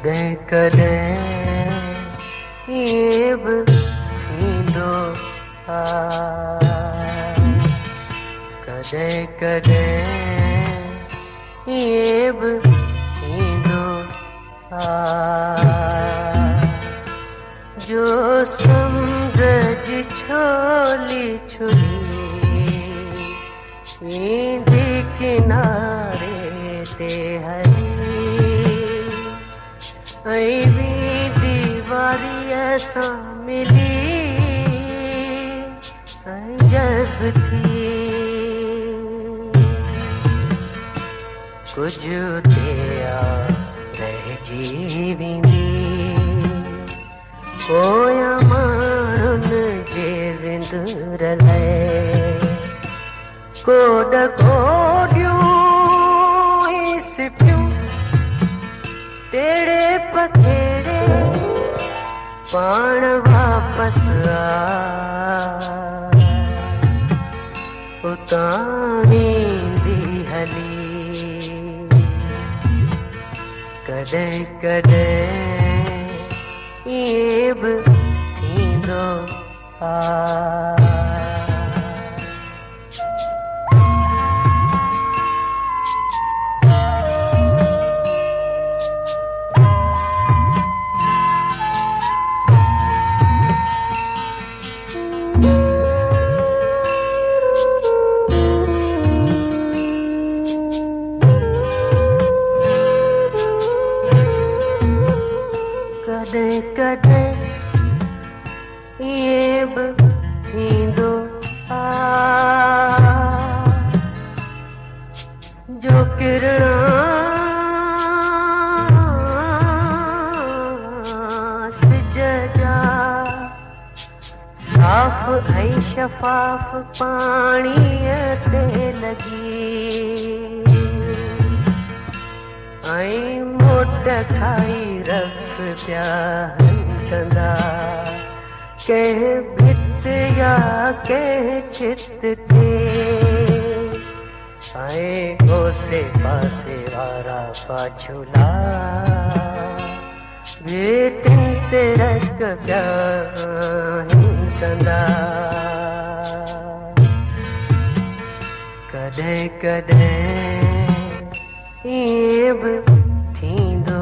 कदें कदें ये बि थींदो कदें कदें ये बि थींदो जो समुंड जी छोली छुरी ईंदी किनारे ते हली ऐं वींदी वारीअ सां मिली ऐं जज़्ब थी कुझु उते रहिजी वेंदी पोयां माण्हुनि जे विंदुर लाइ कोड कोडियूं सिपियूं टेड़े पखेड़े पाण वापस उतां वेंदी हली कदें कदें ये बि थींदो कदें कदें ये बि थींदो जो किरणा सिज जा साफ़ ऐं शफ़ाफ़ पाणीअ ते लॻी ऐं मोट खाई रक्स पिया कंदा कंहिं भित या कंहिं छित ते ऐं ओसे पासे वारा पाछुला भितिन ते रश्क पिया कंदा कदें कदें ये बि थींदो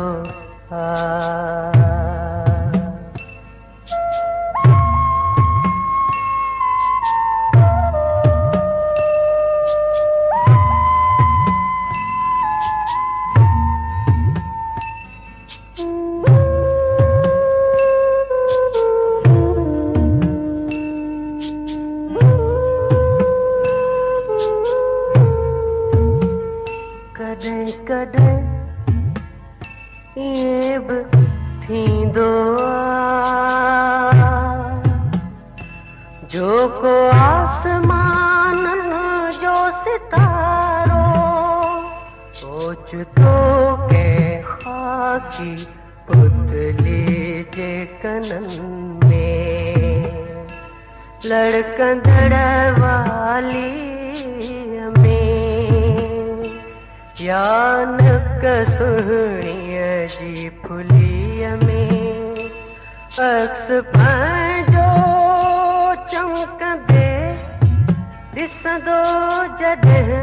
कदें कदें ये बि थींदो जो को आसमान जो सितारो सोचतो के खाकी पुतली जे कनन में लड़कंदड़ वाली या नक सुहिणीअ जी फुलीअ में अक्स पंहिंजो चमकंदे ॾिसंदो जॾहिं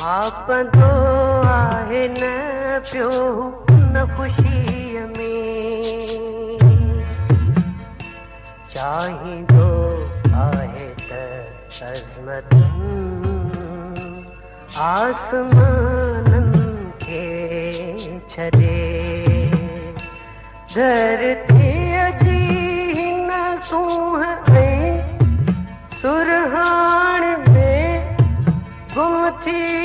मापंदो आहे न पियो उन ख़ुशीअ में चाहींदो आहे त अज़मत आसमाननि खे छॾे धरतीअ जी हिन सूंह ऐं सुरहाण में गुम थी